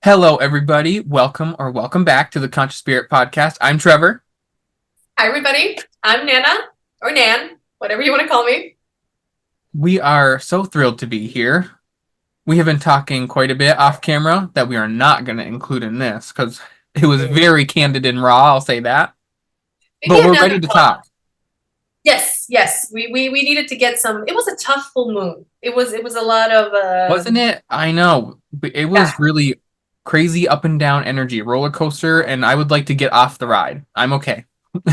Hello, everybody. Welcome back to the Conscious Spirit Podcast. I'm Trevor. Hi, everybody. I'm Nana, or Nan, whatever you want to call me. We are so thrilled to be here. We have been talking quite a bit off camera that we are not going to include in this because it was very candid and raw, I'll say that. But Yeah, we're no, no, ready to talk. yes. We needed to get some. It was a tough full moon. It was a lot of Wasn't it? I know. But it was yeah. really crazy up and down energy, roller coaster, and I would like to get off the ride. I'm okay.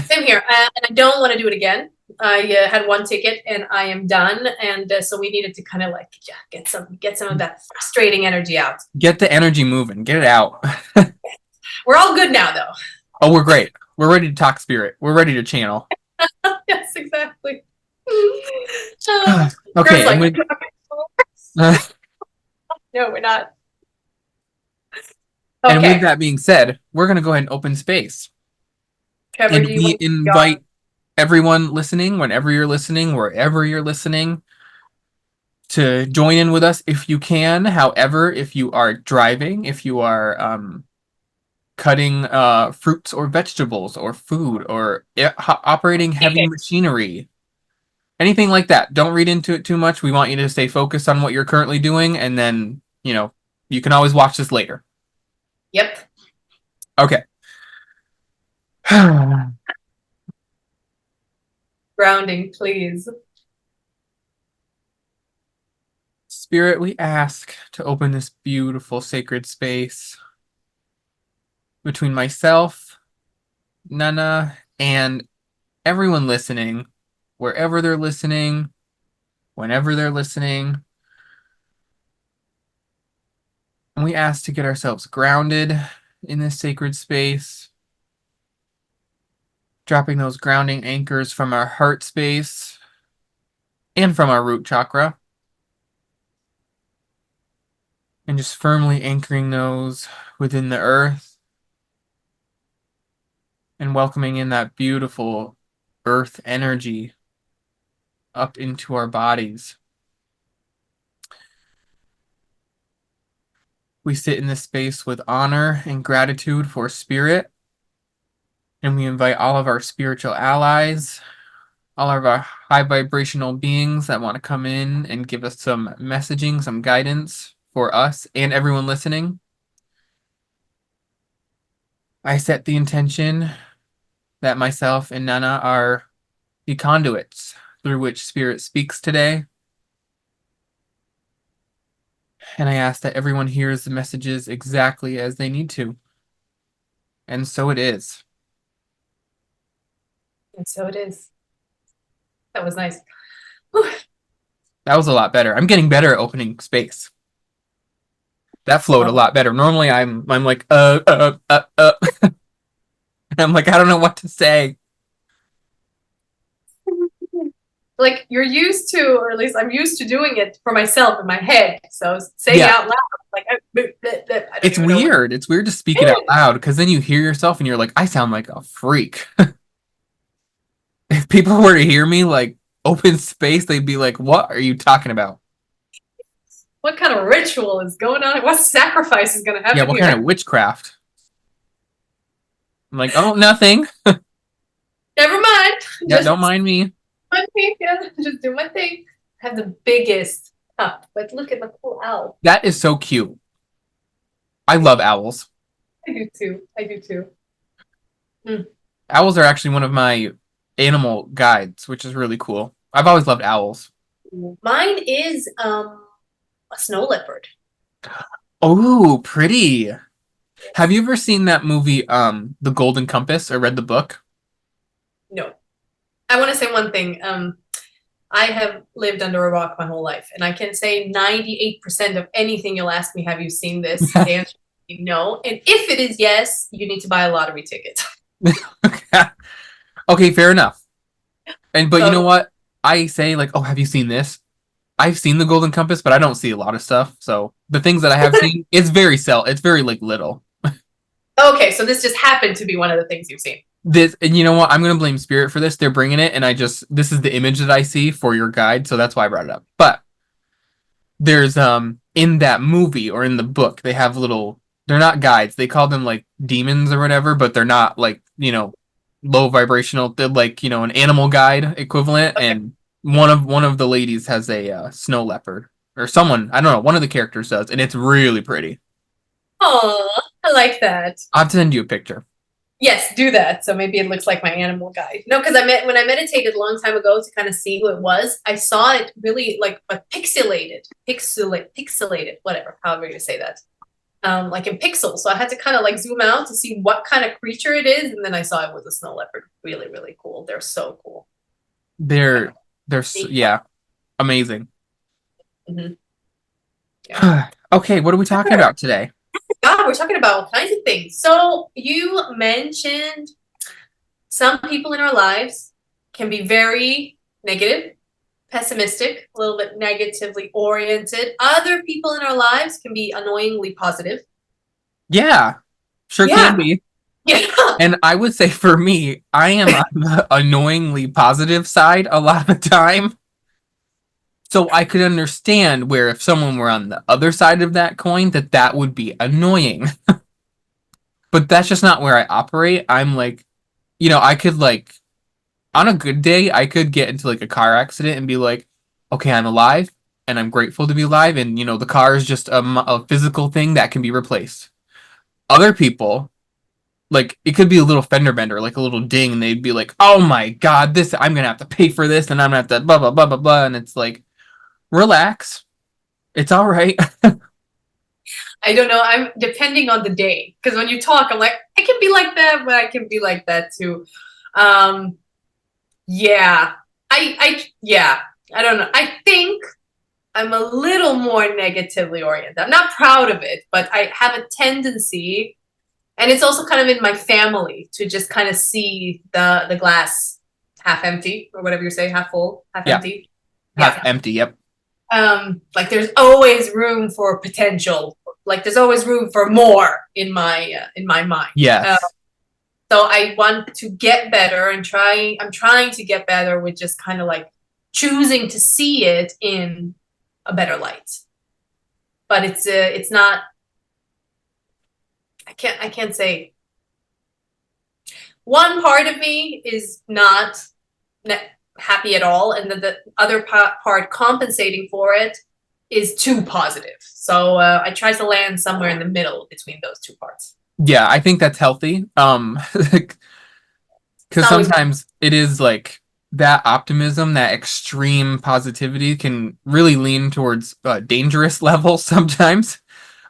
Same here, and I don't want to do it again. I had one ticket and I am done, and so we needed to kind of like get some of that frustrating energy out. Get the energy moving. Get it out. We're all good now, though. Oh, we're great. We're ready to talk spirit. We're ready to channel. Yes, exactly. Okay, Like, uh, no, we're not. and with Okay, that being said, we're going to go ahead and open space. Trevor, And do you we want to go? invite everyone listening, whenever you're listening, wherever you're listening, to join in with us if you can. However, if you are driving, if you are cutting fruits or vegetables or food or operating heavy machinery, anything like that, don't read into it too much. We want you to stay focused on what you're currently doing, and then, you can always watch this later. Yep. Okay. Grounding, please. Spirit, we ask to open this beautiful sacred space between myself, Nana, and everyone listening, wherever they're listening, whenever they're listening. And we ask to get ourselves grounded in this sacred space, dropping those grounding anchors from our heart space and from our root chakra, and just firmly anchoring those within the earth and welcoming in that beautiful earth energy up into our bodies. We sit in this space with honor and gratitude for spirit, and we invite all of our spiritual allies, all of our high vibrational beings that want to come in and give us some messaging, some guidance for us and everyone listening. I set the intention that myself and Nana are the conduits through which spirit speaks today. And I ask that everyone hears the messages exactly as they need to. And so it is. And so it is. That was nice. That was a lot better. I'm getting better at opening space. That flowed a Oh. lot better. Normally I'm like and I'm like, I don't know what to say. Like you're used to, or at least I'm used to doing it for myself in my head. So saying it Yeah. out loud, like I don't It's even know what. weird. It's weird to speak it out loud because then you hear yourself and you're like, I sound like a freak. If people were to hear me like open space, they'd be like, what are you talking about? What kind of ritual is going on? What sacrifice is going to Yeah, happen what kind here? of witchcraft? I'm like, oh, nothing. Never mind. Yeah, Just don't mind me. my thing. Yeah, just do my thing. I have the biggest cup, but look at the cool owl. That is so cute. I love owls. I do too. I do too. Mm. Owls are actually one of my animal guides, which is really cool. I've always loved owls. Mine is a snow leopard. Oh, pretty. Have you ever seen that movie, The Golden Compass, or read the book? No, I want to say one thing. I have lived under a rock my whole life, and I can say 98% of anything you'll ask me, have you seen this? The answer is no. And if it is yes, you need to buy a lottery ticket. Okay, fair enough. But you know So, what? I say like, oh, have you seen this? I've seen the Golden Compass, but I don't see a lot of stuff. So the things that I have seen, it's very like little. okay, so this just happened to be one of the things you've seen. This, and you know what? I'm gonna blame Spirit for this. They're bringing it, and this is the image that I see for your guide, so that's why I brought it up. But there's in that movie or in the book, they have little they're not guides. They call them like demons or whatever, but they're not like, low vibrational. They're like, an animal guide equivalent. Okay. And one of the ladies has a snow leopard or someone, I don't know, one of the characters does, and it's really pretty. Oh, I like that. I'll have to send you a picture. Yes, do that. So maybe it looks like my animal guide. No, because when I meditated a long time ago to kind of see who it was, I saw it really like a pixelated, whatever, however you say that. Like in pixels. So I had to kind of like zoom out to see what kind of creature it is, and then I saw it was a snow leopard. Really, really cool. They're so cool. They're Kind yeah, amazing. Mhm. Yeah. Okay, what are we talking Sure. about today? God, we're talking about all kinds of things. So you mentioned some people in our lives can be very negative, pessimistic, a little bit negatively oriented. Other people in our lives can be annoyingly positive. Yeah, sure can Yeah. be. Yeah. And I would say for me, I am on the annoyingly positive side a lot of the time. So I could understand where if someone were on the other side of that coin, that would be annoying. But that's just not where I operate. I'm like, I could like on a good day, I could get into like a car accident and be like, okay, I'm alive and I'm grateful to be alive. And, the car is just a physical thing that can be replaced. Other people, like, it could be a little fender bender, like a little ding, and they'd be like, oh my God, I'm going to have to pay for this and I'm going to have to blah, blah, blah, blah, blah. And it's like, relax. It's all right. I don't know. I'm depending on the day. Because when you talk, I'm like, I can be like that, but I can be like that too. Um, yeah. Yeah. I don't know. I think I'm a little more negatively oriented. I'm not proud of it, but I have a tendency, and it's also kind of in my family to just kind of see the glass half empty or whatever you say, half full, half Yeah, empty. half Yeah. empty. Yep. Like there's always room for potential. Like there's always room for more in my mind. Yes. So I want to get better and I'm trying to get better with just kind of like choosing to see it in a better light. But it's not, I can't say one part of me is not happy at all, and the other part compensating for it is too positive. So I try to land somewhere in the middle between those two parts. Yeah, I think that's healthy. It's Because not always sometimes it is like that optimism, that extreme positivity can really lean towards dangerous levels sometimes.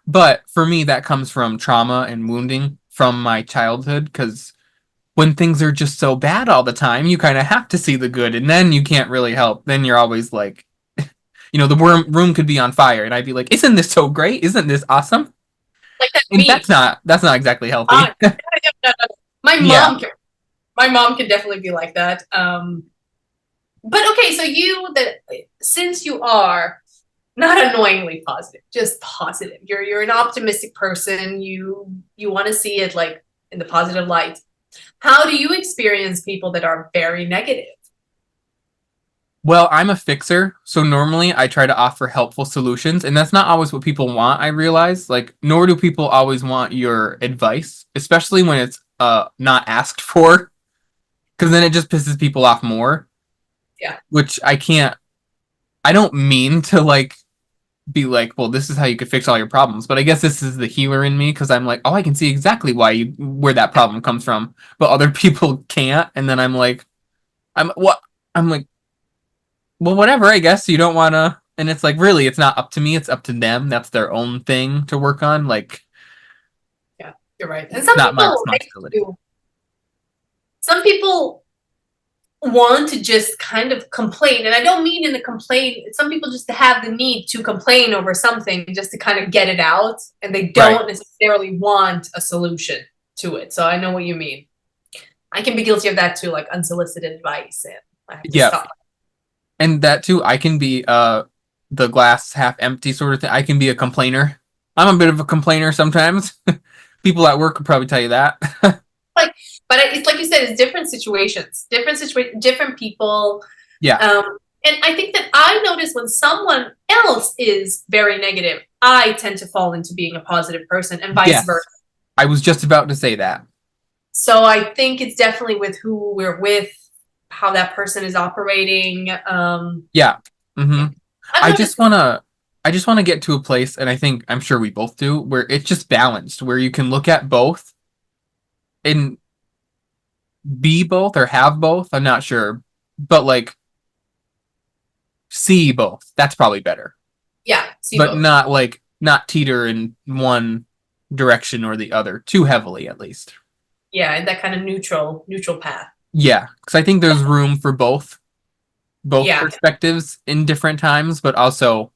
But for me, that comes from trauma and wounding from my childhood. Because when things are just so bad all the time, you kind of have to see the good, and then you can't really help. Then you're always like, the room could be on fire, and I'd be like, "Isn't this so great? Isn't this awesome?" like that And meme. that's not exactly Uh, healthy. my Yeah. mom can, my mom can definitely be like that. But okay, so since you are not annoyingly positive, just positive. You're an optimistic person. You want to see it like in the positive light. How do you experience people that are very negative? Well, I'm a fixer, so normally I try to offer helpful solutions, and that's not always what people want, I realize. Like, nor do people always want your advice, especially when it's not asked for, because then it just pisses people off more, Yeah. which I don't mean to like be like, well, this is how you could fix all your problems, but I guess this is the healer in me because I'm like, oh, I can see exactly where that problem comes from, but other people can't, and then I'm like, I'm what? I'm like, well, whatever, I guess you don't want to. And it's like, really, it's not up to me. It's up to them. That's their own thing to work on. Like, Yeah, you're right. And not my responsibility. some people want to just kind of complain, and I don't mean in a complaint. Some people just have the need to complain over something just to kind of get it out, and they Right. don't necessarily want a solution to it. So I know what you mean. I can be guilty of that too, like unsolicited advice, and I have to Yeah. stop. And that too, I can be the glass half empty sort of thing. I can be a complainer. I'm a bit of a complainer sometimes. People at work could probably tell you that. Like, but it's like you said, it's different people. Yeah. And I think that I notice when someone else is very negative, I tend to fall into being a positive person and vice Yes. versa. I was just about to say that. So I think it's definitely with who we're with, how that person is operating. Yeah. Yeah. Hmm. I've I noticed. just wanna I just wanna get to a place, and I'm sure we both do, where it's just balanced, where you can look at both and be both or have both. I'm not sure. But like see both. That's probably better. Yeah, see But both. not teeter in one direction or the other too heavily, at least. Yeah, and that kind of neutral path. Yeah, because I think there's room for both Yeah. perspectives in different times, but also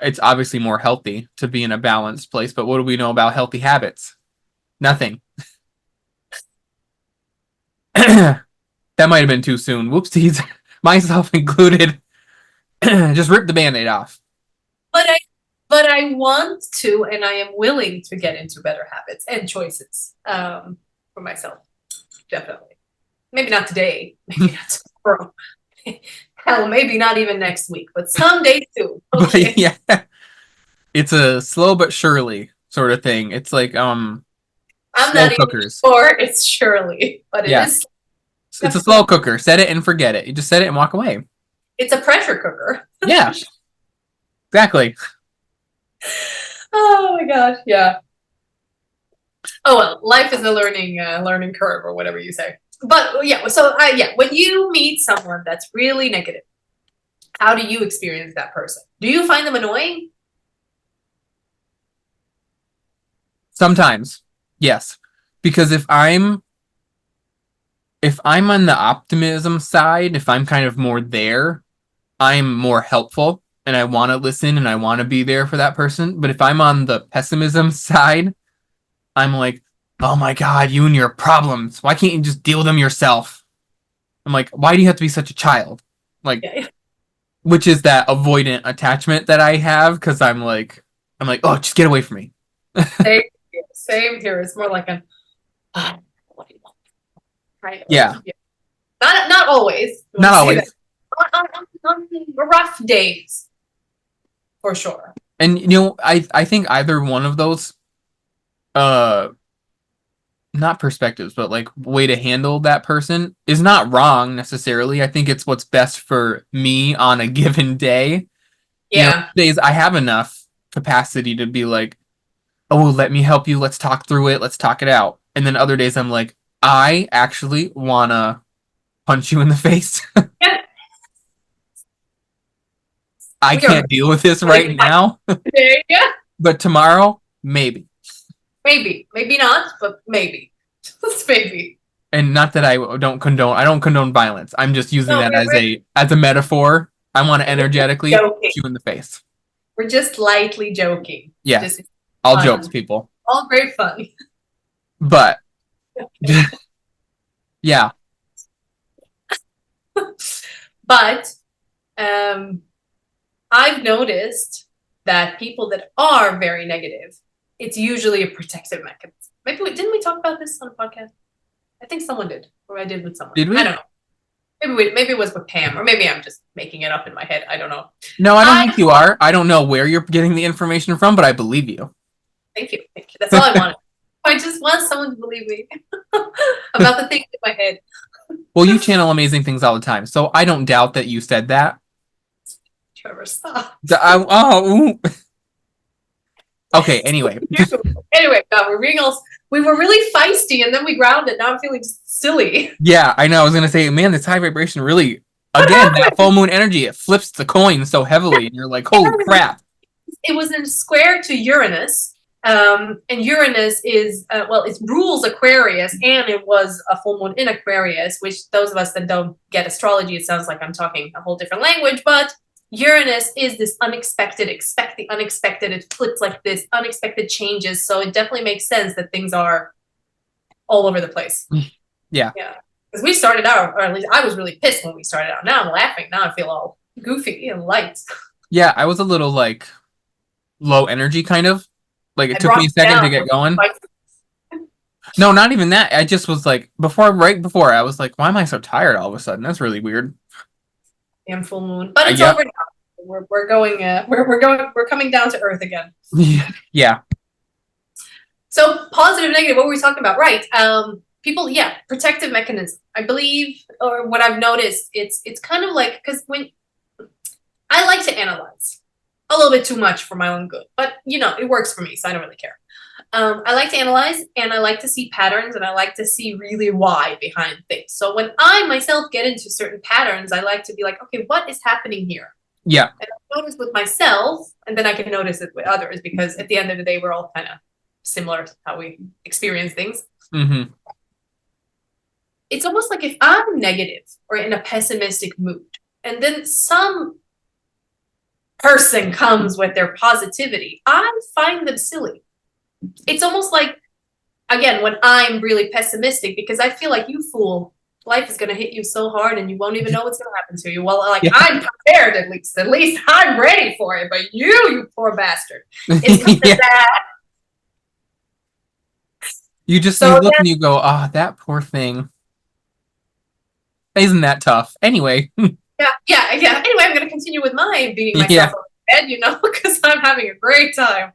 it's obviously more healthy to be in a balanced place. But what do we know about healthy habits? Nothing. That might have been too soon. Whoopsies, myself included. Just rip the band-aid off. But I want to, and I am willing to get into better habits and choices for myself. Definitely. Maybe not today. Maybe not tomorrow. Hell, maybe not even next week, but someday soon. But Okay. yeah, it's a slow but surely sort of thing. It's like I'm slow not even cookers. sure it's Shirley, but it Yeah, is it's a slow cooker. Set it and forget it. You just set it and walk away. it's a pressure cooker. Yeah, exactly. Oh my gosh, yeah. Oh well, life is a learning curve or whatever you say. But yeah, so yeah, when you meet someone that's really negative, how do you experience that person? Do you find them annoying? Sometimes, yes, because if I'm on the optimism side, if I'm kind of more there, I'm more helpful and I want to listen and I want to be there for that person. But if I'm on the pessimism side, I'm like, oh my God, you and your problems. Why can't you just deal with them yourself? I'm like, why do you have to be such a child? Like, Yeah, which is that avoidant attachment that I have because oh, just get away from me. same here. Same here. It's more like a what do you want? Kind of. Yeah, Yeah. Not always. I want not to say that always. on rough days for sure. And I think either one of those uh not perspectives, but like way to handle that person is not wrong necessarily. I think it's what's best for me on a given day. Yeah. Days I have enough capacity to be like, oh, let me help you. Let's talk through it. Let's talk it out. And then other days I'm like, I actually wanna punch you in the face. Yeah. I We are can't deal with this like right now, today. Yeah. but tomorrow, maybe. Maybe. Maybe not, but maybe. Just maybe. And not that I don't condone violence. I'm just using No, that we're as a metaphor. I want to energetically punch joking. you in the face. We're just lightly joking. Yes, Just all jokes, fun. people. All great fun. But yeah, But um, I've noticed that people that are very negative, it's usually a protective mechanism. Maybe didn't we talk about this on a podcast? I think someone did, or I did with someone. did I we? don't know. Maybe it was with Pam, or maybe I'm just making it up in my head. I don't know. No, I don't I think you are. I don't know where you're getting the information from, but I believe you. thank you, thank you. That's all I wanted. I just want someone to believe me about the things in my head. Well, you channel amazing things all the time, so I don't doubt that you said that. Trevor, stop. Okay. Anyway, Anyway, God, we were really feisty, and then we grounded. Now I'm feeling silly. yeah, I know. I was gonna say, man, this high vibration really, What again, that happened? full moon energy, it flips the coin so heavily, and you're like, holy crap. It was in square to Uranus. And Uranus is, well, it rules Aquarius, and it was a full moon in Aquarius, which those of us that don't get astrology, it sounds like I'm talking a whole different language, but Uranus is this unexpected, expect the unexpected. It flips like this, unexpected changes. So it definitely makes sense that things are all over the place. Yeah. Yeah. Because we started out, or at least I was really pissed when we started out. Now I'm laughing. Now I feel all goofy and light. Yeah, I was a little like low energy kind of. Like it I took brought me a it second to down. get going. No, not even that. I just was like right before I was like, why am I so tired all of a sudden? That's really weird. Damn full moon. But it's Yep. over now. we're going we're coming down to earth again. Yeah. So positive, negative. What were we talking about? Right. People, yeah, protective mechanism. I believe, or what I've noticed, it's kind of like because when I like to analyze a little bit too much for my own good, but it works for me, so I don't really care. I like to analyze and I like to see patterns and I like to see really why behind things. So when I myself get into certain patterns, I like to be like, okay, what is happening here? Yeah. And I notice with myself, and then I can notice it with others because at the end of the day, we're all kind of similar to how we experience things. Mm-hmm. It's almost like if I'm negative or in a pessimistic mood, and then some person comes with their positivity, I find them silly. It's almost like, again, when I'm really pessimistic, because I feel like, you fool, life is going to hit you so hard and you won't even know what's going to happen to you. Well, like, Yeah. I'm prepared at least. At least I'm ready for it. But you poor bastard. It's kind of Yeah. that. You So look and you go, ah, that poor thing. Isn't that tough? Anyway. yeah. Anyway, I'm going to continue with my beating myself Yeah. on the head, because I'm having a great time.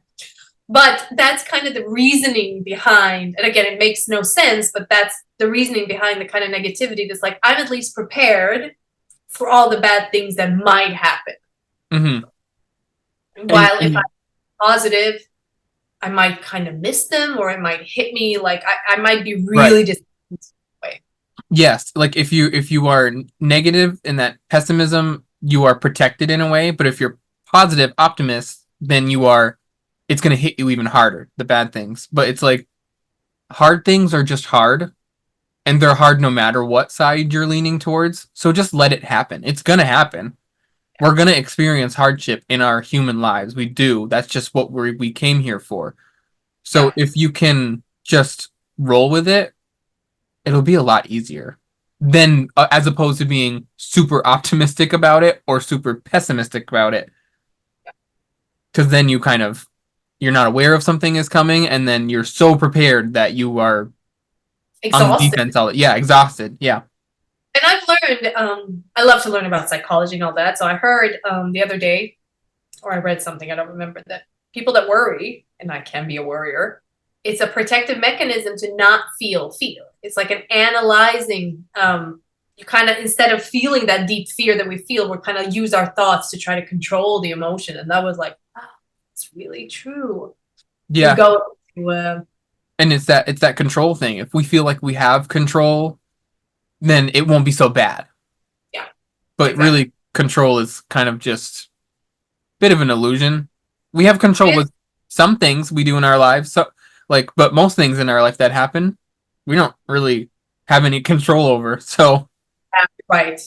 But that's kind of the reasoning behind, and again, it makes no sense, but that's the reasoning behind the kind of negativity that's like, I'm at least prepared for all the bad things that might happen. Mm-hmm. While if I'm positive, I might kind of miss them, or it might hit me like I might be really disappointed. Yes, like if you are negative in that pessimism, you are protected in a way, but if you're positive optimist, then it's going to hit you even harder, the bad things. But it's like hard things are just hard, and they're hard no matter what side you're leaning towards. So just let it happen. It's going to happen. We're going to experience hardship in our human lives. We do. That's just what we came here for. So if you can just roll with it, it'll be a lot easier than as opposed to being super optimistic about it or super pessimistic about it. Because then you're not aware of something is coming, and then you're so prepared that you are on the Exhausted. defense. Yeah, exhausted. Yeah. And I've learned, I love to learn about psychology and all that. So I heard the other day, or I read something, I don't remember, that people that worry, and I can be a worrier, it's a protective mechanism to not feel fear. It's like an analyzing, you kind of, instead of feeling that deep fear that we feel, we kind of use our thoughts to try to control the emotion. And that was like, oh, it's really true. Yeah. You go to, and it's that control thing. If we feel like we have control, then it won't be so bad. Yeah. But exactly. really, control is kind of just a bit of an illusion. We have control with some things we do in our lives. So, but most things in our life that happen, we don't really have any control over. So, right.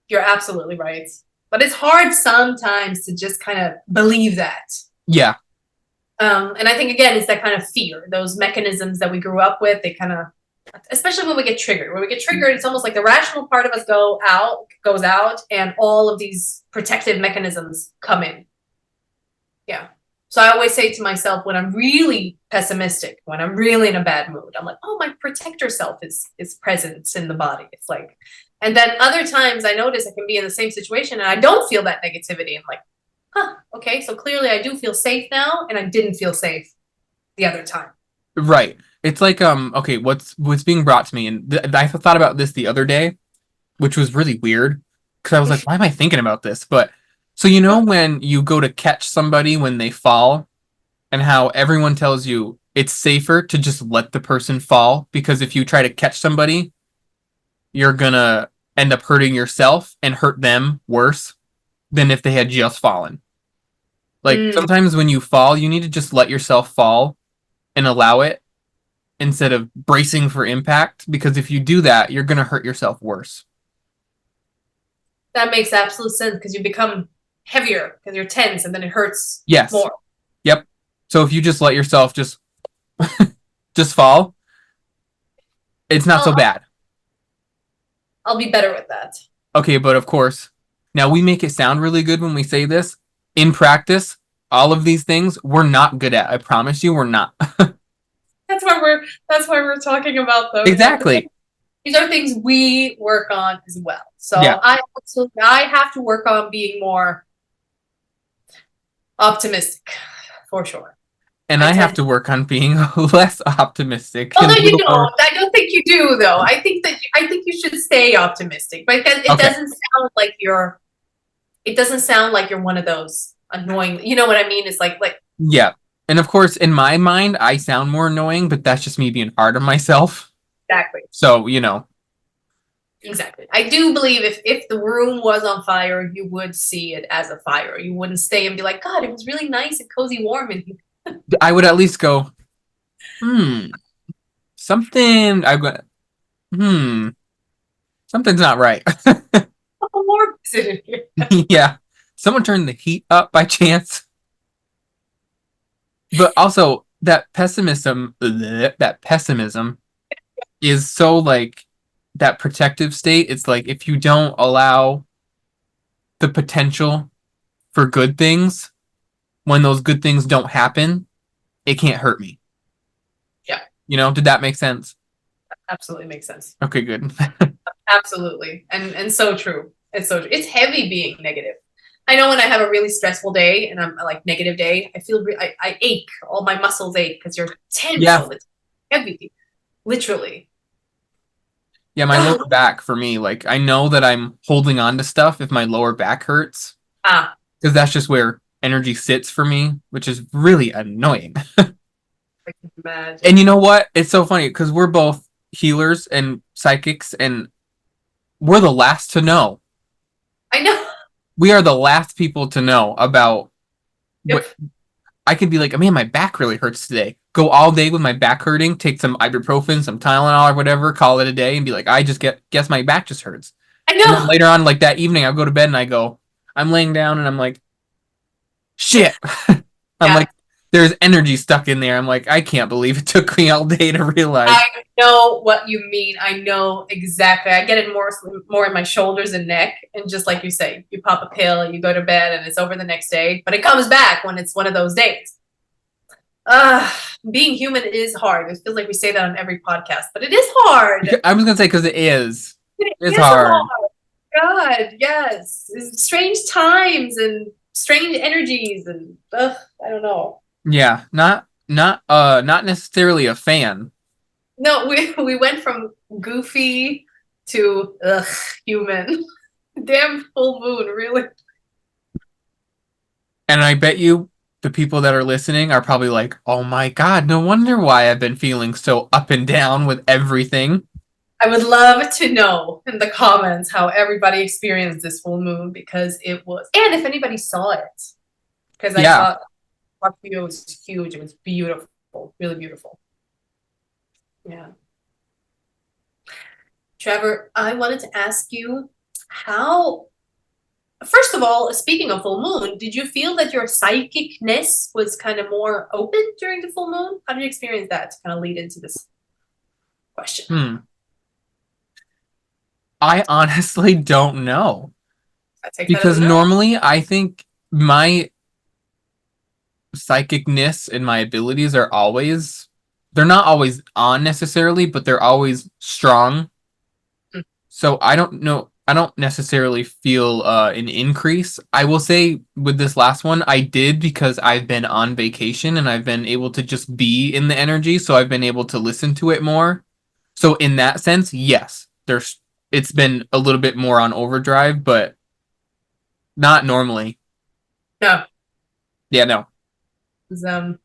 You're absolutely right. But it's hard sometimes to just kind of believe that. Yeah. And I think, again, it's that kind of fear, those mechanisms that we grew up with. They kind of, especially when we get triggered. When we get triggered, it's almost like the rational part of us goes out, and all of these protective mechanisms come in. Yeah. So I always say to myself, when I'm really pessimistic, when I'm really in a bad mood, I'm like, oh, my protector self is present in the body. It's like, and then other times I notice I can be in the same situation and I don't feel that negativity. I'm like, huh, okay, so clearly I do feel safe now, and I didn't feel safe the other time. Right. It's like okay, what's being brought to me, and I thought about this the other day, which was really weird because I was like, why am I thinking about this? But so when you go to catch somebody when they fall, and how everyone tells you it's safer to just let the person fall, because if you try to catch somebody, you're gonna end up hurting yourself and hurt them worse than if they had just fallen. Like sometimes when you fall, you need to just let yourself fall and allow it instead of bracing for impact, because if you do that, you're gonna hurt yourself worse. That makes absolute sense, because you become heavier because you're tense, and then it hurts Yes. more. Yep. So if you just let yourself just fall, it's not so bad. I'll be better with that. Okay, but of course, now we make it sound really good when we say this. In practice, all of these things we're not good at. I promise you, we're not. That's why we're talking about those. Exactly. These are things we work on as well. So Yeah. I have to work on being more Optimistic, for sure. And I I have tend. to work on being less optimistic Oh and no, a you little more. don't. I don't think you do, though. I think you should stay optimistic, because it Okay. doesn't sound like you're. It doesn't sound like you're one of those annoying. You know what I mean? It's like Yeah. And of course, in my mind, I sound more annoying, but that's just me being hard on myself. exactly. So, you know, Exactly. I do believe if the room was on fire, you would see it as a fire. You wouldn't stay and be like, God, it was really nice and cozy, warm in here. I would at least go, hmm, something, I go, hmm, something's not right. How warm is it in here? Yeah. Someone turned the heat up by chance. But also, that pessimism is so like that protective state. It's like if you don't allow the potential for good things, when those good things don't happen, it can't hurt me. Yeah, You know, did that make sense? absolutely makes sense. Okay, good. Absolutely. And so true. It's so true. It's heavy being negative. I know when I have a really stressful day and I'm like negative day, I feel I ache. All my muscles ache because you're tense Yeah. all the time. Heavy. Literally. Yeah, my lower back for me, like I know that I'm holding on to stuff if my lower back hurts, Ah, because that's just where energy sits for me, which is really annoying. I can And you imagine. know what? It's so funny because we're both healers and psychics, and we're the last to know. I know. We are the last people to know about Yep. what I could be like, man, my back really hurts today. Go all day with my back hurting, take some ibuprofen, some Tylenol or whatever, call it a day, and be like, I just guess my back just hurts. I And then know. later on, like that evening, I go to bed and I go, I'm laying down and I'm like, shit. I'm Yeah. like, there's energy stuck in there. I'm like, I can't believe it took me all day to realize. I know what you mean. I know exactly. I get it more in my shoulders and neck. And just like you say, you pop a pill, you go to bed, and it's over the next day. But it comes back when it's one of those days. Uh, being human is hard. It feels like we say that on every podcast, but it is hard. I was gonna say because it is. It It's is hard. hard. God, yes. It's strange times and strange energies, and I don't know. Yeah, not necessarily a fan. No, we went from goofy to human. Damn full moon, really. And I bet you the people that are listening are probably like, "Oh my God, no wonder why I've been feeling so up and down with everything." I would love to know in the comments how everybody experienced this full moon, because it was, and if anybody saw it, because I Yeah, saw it was huge. It was beautiful, really beautiful. Yeah. Trevor, I wanted to ask you how, first of all, speaking of full moon, did you feel that your psychicness was kind of more open during the full moon? How did you experience that to kind of lead into this question? hmm. I honestly don't know I take that as because a no. normally I think my psychicness and my abilities are always they're not always on necessarily, but they're always strong. Mm. So I don't know. I don't necessarily feel an increase. I will say with this last one, I did because I've been on vacation and I've been able to just be in the energy, so I've been able to listen to it more. So in that sense, yes, there's it's been a little bit more on overdrive, but not normally. No. Yeah, no. It was, That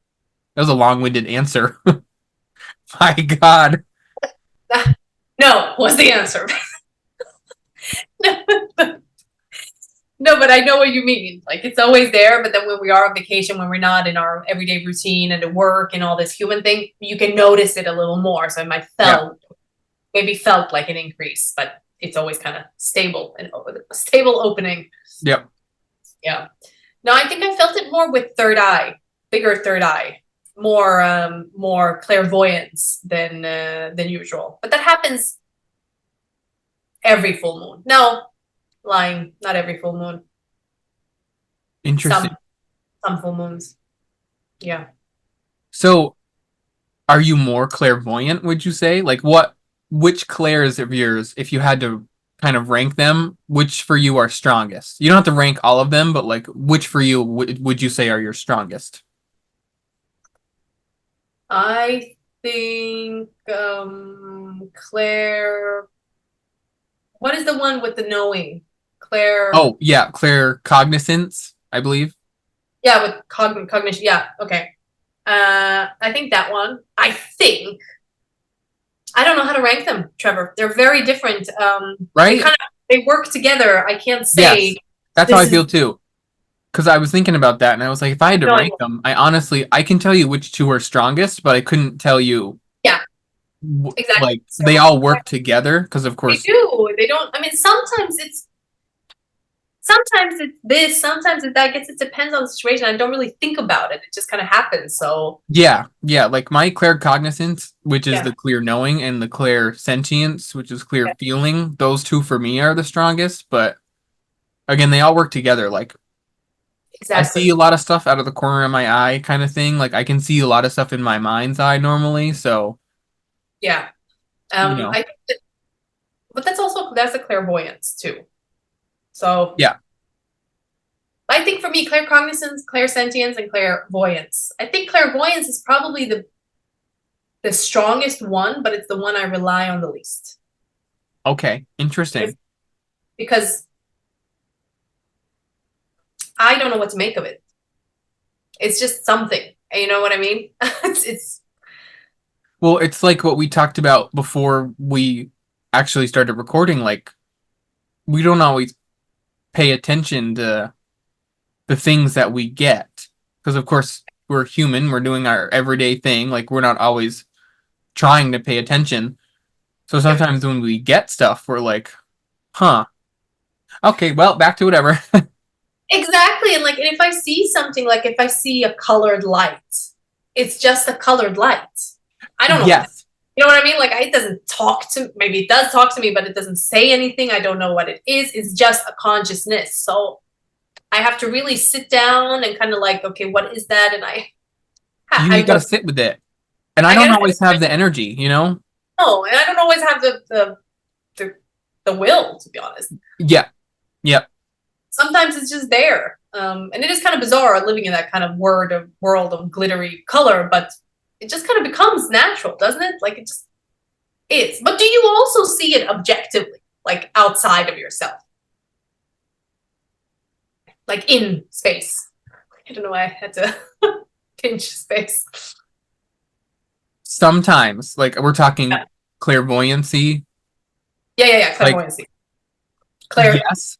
was a long-winded answer. My God. no was the answer. No, but I know what you mean. Like it's always there, but then when we are on vacation, when we're not in our everyday routine and at work and all this human thing, you can notice it a little more. So it might Yeah. felt maybe felt like an increase, but it's always kind of stable and stable opening. Yep. Yeah. No, I think I felt it more with third eye, bigger third eye, more clairvoyance than usual. But that happens every full moon. No, lying, not every full moon. Interesting. Some some full moons. Yeah. So, are you more clairvoyant, would you say? Like which clairs of yours, if you had to kind of rank them, which for you are strongest? You don't have to rank all of them, but like which for you would you say are your strongest? I think Claire. What is the one with the knowing? Claire. Oh, yeah, Claire Cognizance, I believe. Yeah, with cognition. Yeah, okay. I think that one. I think I don't know how to rank them, Trevor. They're very different. Right? They work together. I can't say Yes. That's how this I is feel too. Because I was thinking about that and I was like, if I had to no rank idea. them, I can tell you which two are strongest, but I couldn't tell you Yeah, exactly. like So they all work together because of they course, do. They don't. I mean, sometimes it's this, sometimes it's that. I guess it depends on the situation. I don't really think about it. It just kind of happens. So yeah, like my clear cognizance, which is yeah, the clear knowing, and the clear sentience, which is clear yeah, feeling, those two for me are the strongest, but again, they all work together. Like I see exactly. a lot of stuff out of the corner of my eye kind of thing. Like I can see a lot of stuff in my mind's eye normally, so Yeah. you know. I think that, but that's a clairvoyance too. So Yeah. I think for me, claircognizance, clairsentience, and clairvoyance. I think clairvoyance is probably the strongest one, but it's the one I rely on the least. Okay. Because Interesting. because I don't know what to make of it. It's just something. You know what I mean? It's Well, it's like what we talked about before we actually started recording. Like, we don't always pay attention to the things that we get. Because, of course, we're human, we're doing our everyday thing. Like, we're not always trying to pay attention. So yeah, sometimes when we get stuff, we're like, huh, okay, well, back to whatever. exactly. And if I see something, like if I see a colored light, it's just a colored light. I don't know what Yes. you know what I mean? Like it doesn't talk to maybe it does talk to me, but it doesn't say anything. I don't know what it is. It's just a consciousness. So I have to really sit down and kind of like, okay, what is that? And You I got to don't sit with it. And I I don't gotta always have the energy, you know? know, and I don't always have the, the will, to be honest. Yeah. Yeah. Sometimes it's just there. And it is kind of bizarre living in that kind of world of glittery color, but it just kind of becomes natural, doesn't it? Like it just is. But do you also see it objectively, like outside of yourself, like in space? I don't know why I had to pinch space. Sometimes, like, we're talking Yeah, clairvoyancy. yeah. Like, Clairvoyancy, clair, yes,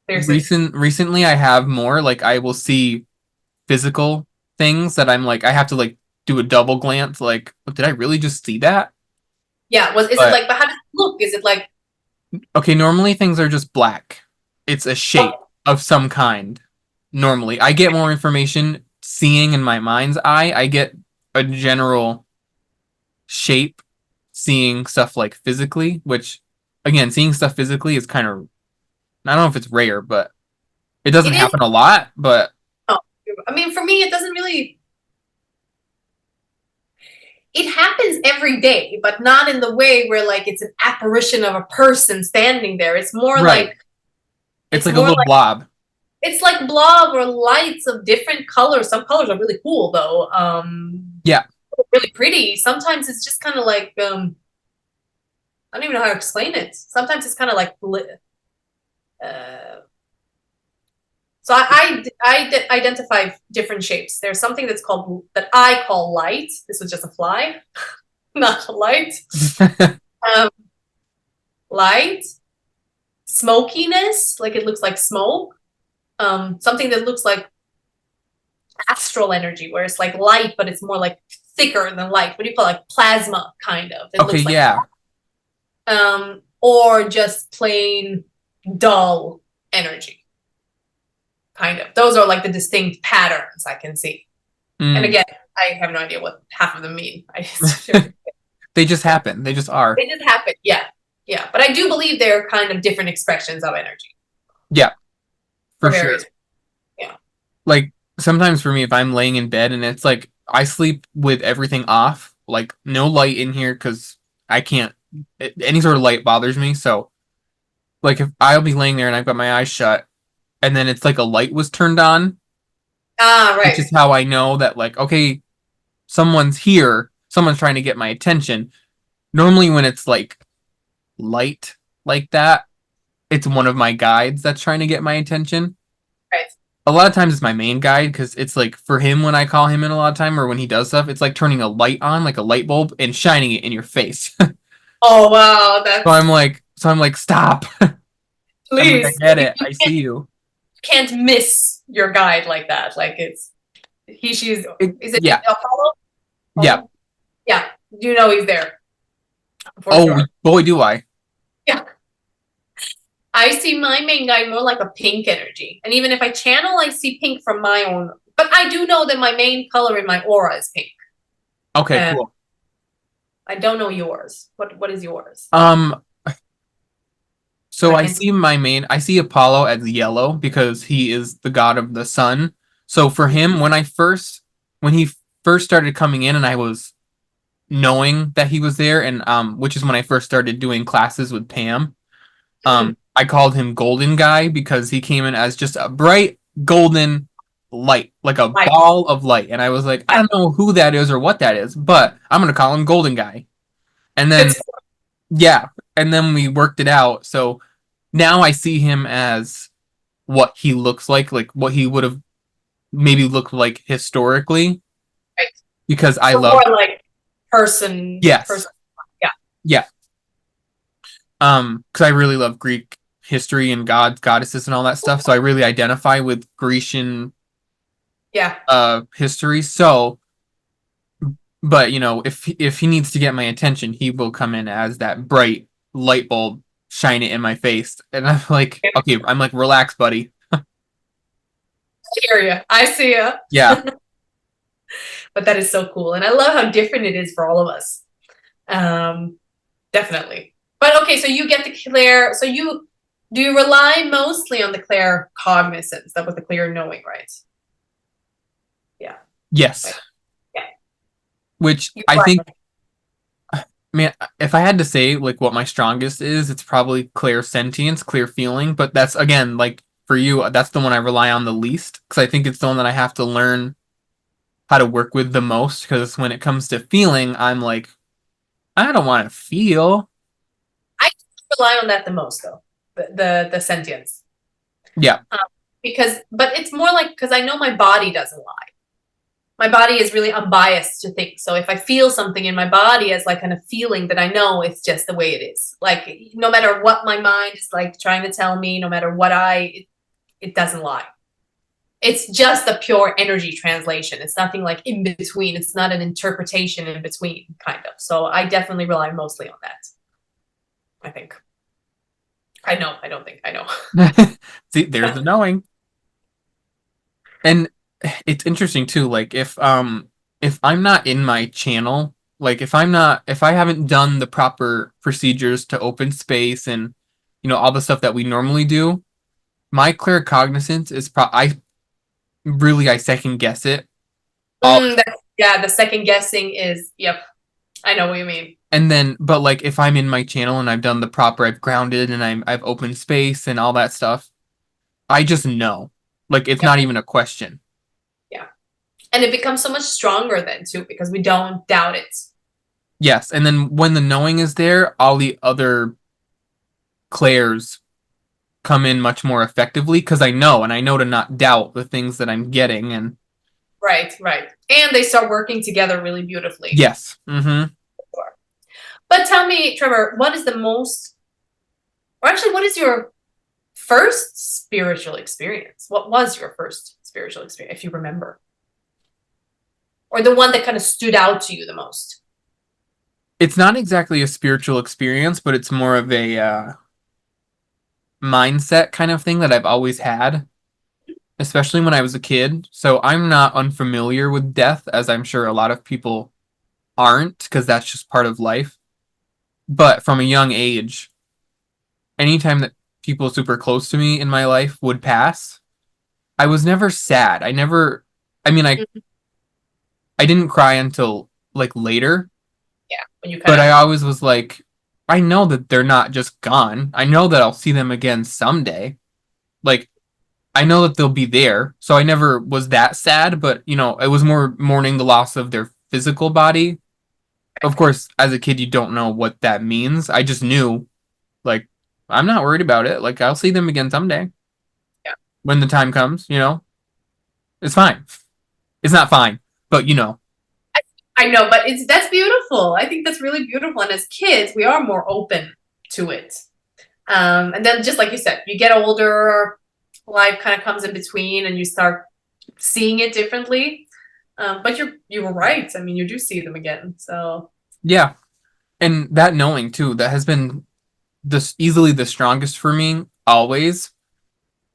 clear city. recently I have more. Like, I will see physical things that I'm like, I have to like do a double glance. Like, did I really just see that? Yeah, is it But like? But how does it look? Is it like? okay, normally things are just black. It's a shape Oh, of some kind. Normally, I get more information seeing in my mind's eye. I get a general shape seeing stuff like physically, which again, seeing stuff physically is kind of, I don't know if it's rare, but it doesn't it is. happen a lot. But Oh, I mean, for me, it doesn't really. It happens every day, but not in the way where like it's an apparition of a person standing there. right, it's It's like a more little like blob. it's like blob or lights of different colors. Some colors are really cool though. Yeah. Really pretty. Sometimes it's just kind of like I don't even know how to explain it. Sometimes it's kind of like uh, so I identify different shapes. There's something that I call light. This was just a fly, not a light. Um, light, smokiness, like it looks like smoke. Something that looks like astral energy, where it's like light, but it's more like thicker than light. What do you call it? Like plasma, kind of. It Okay, looks like yeah. or just plain dull energy, kind of. Those are like the distinct patterns I can see. And Mm. again, I have no idea what half of them mean. They just happen. They just are. They just happen. Yeah. Yeah. But I do believe they're kind of different expressions of energy Yeah, for for various. sure. Yeah. Like sometimes for me, if I'm laying in bed and it's like I sleep with everything off, like no light in here because I can't. Any sort of light bothers me. So Like if I'll be laying there and I've got my eyes shut, and then it's like a light was turned on, Ah, which right. is how I know that like okay, someone's here, someone's trying to get my attention. Normally when it's like light like that, it's one of my guides that's trying to get my attention. Right. A lot of times it's my main guide because it's like for him when I call him in a lot of time or when he does stuff, it's like turning a light on, like a light bulb, and shining it in your face. Oh wow, that's So I'm like, stop. I'm like, I please. get it. I see you. Can't miss your guide like that. Like it's he, she's. Is it Yeah, Apollo? yeah. Apollo? Yeah, you know he's there for Oh sure. boy, do I. Yeah, I see my main guide more like a pink energy, and even if I channel, I see pink from my own. But I do know that my main color in my aura is pink. Okay, Uh, cool. I don't know yours. What is yours? Um, Because so I I can't. see my main, I see Apollo as yellow because he is the god of the sun. So for him, when he first started coming in, and I was knowing that he was there, and which is when I first started doing classes with Pam. Mm, I called him Golden Guy because he came in as just a bright golden light, like a right. ball of light. And I was like, I Yeah, don't know who that is or what that is, but I'm gonna call him Golden Guy. And then it's yeah, and then we worked it out. So now I see him as what he looks like what he would have maybe looked like historically, right. because I So love more like yes, person. Yeah, yeah, because I really love Greek history and gods, goddesses, and all that stuff. So I really identify with Grecian yeah. history. So, but you know, if he needs to get my attention, he will come in as that bright light bulb, shine it in my face, and I'm like, I okay, I'm like, relax, buddy. hear you. I see you. Yeah. But that is so cool, and I love how different it is for all of us. Um, Definitely. But okay, so you get the clear. So you do you rely mostly on the clear cognizance? That was the clear knowing, right? Yeah. Yes. Right. Yeah. Which You I think, are. I mean, if I had to say like what my strongest is, it's probably clear sentience, clear feeling. But that's again, like for you, that's the one I rely on the least because I think it's the one that I have to learn how to work with the most. Because when it comes to feeling, I'm like, I don't want to feel. I rely on that the most though. The sentience. Yeah. Um, because but it's more like because I know my body doesn't lie. My body is really unbiased to think. So if I feel something in my body as like kind of feeling that I know it's just the way it is. Like no matter what my mind is like trying to tell me, no matter what it doesn't lie. It's just a pure energy translation. It's nothing like in between. It's not an interpretation in between, kind of. So I definitely rely mostly on that. I think. I know. I don't think I know. See, there's the knowing. And it's interesting too, like if I'm not in my channel, like if I haven't done the proper procedures to open space and you know all the stuff that we normally do, my clear cognizance is I second guess it all the Yeah, the second guessing is. Yep, I know what you mean. and then but like if I'm in my channel and I've done the proper I've grounded and I've opened space and all that stuff, I just know. Like it's Yep, not even a question. yeah, and it becomes so much stronger then too because we don't doubt it. Yes, and then when the knowing is there, all the other clairs come in much more effectively because I know to not doubt the things that I'm getting. And Right, right, and they start working together really beautifully. yes, mm-hmm. But tell me, Trevor, what is the most, or actually, what is your first spiritual experience? What was your first spiritual experience, if you remember? Or the one that kind of stood out to you the most? It's not exactly a spiritual experience, but it's more of a mindset kind of thing that I've always had, especially when I was a kid. So I'm not unfamiliar with death, as I'm sure a lot of people aren't, because that's just part of life. But from a young age, anytime that people super close to me in my life would pass, I was never sad. I mean, Mhm. I didn't cry until like later, Yeah, when you kind but I of, always was like, I know that they're not just gone. I know that I'll see them again someday. Like, I know that they'll be there. So I never was that sad, but it was more mourning the loss of their physical body. Of course, as a kid, you don't know what that means. I just knew, like, I'm not worried about it. Like, I'll see them again someday Yeah. when the time comes. It's fine. It's not fine, but. I know, but that's beautiful. I think that's really beautiful. And as kids, we are more open to it. And then just like you said, you get older, life kind of comes in between and you start seeing it differently. But you were right. I mean, you do see them again. So Yeah. And that knowing too, that has been this easily the strongest for me always.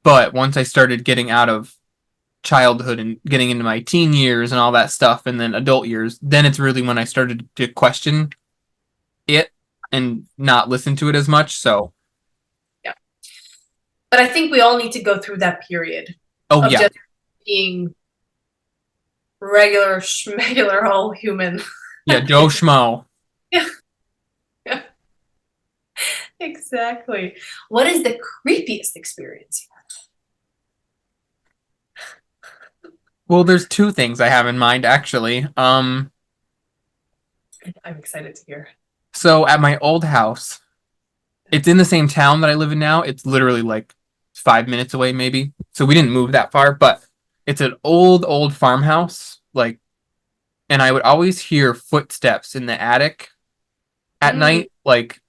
But once I started getting out of childhood and getting into my teen years and all that stuff and then adult years, then it's really when I started to question it and not listen to it as much. So, yeah. But I think we all need to go through that period oh of yeah. just being regular schmegular whole human. Yeah, Joe Schmo. Yeah, yeah, exactly. What is the creepiest experience? Well, there's two things I have in mind actually. I'm excited to hear. So at my old house, it's in the same town that I live in now. It's literally like 5 minutes away, maybe. So we didn't move that far, but it's an old farmhouse. Like, and I would always hear footsteps in the attic at Mm, night, like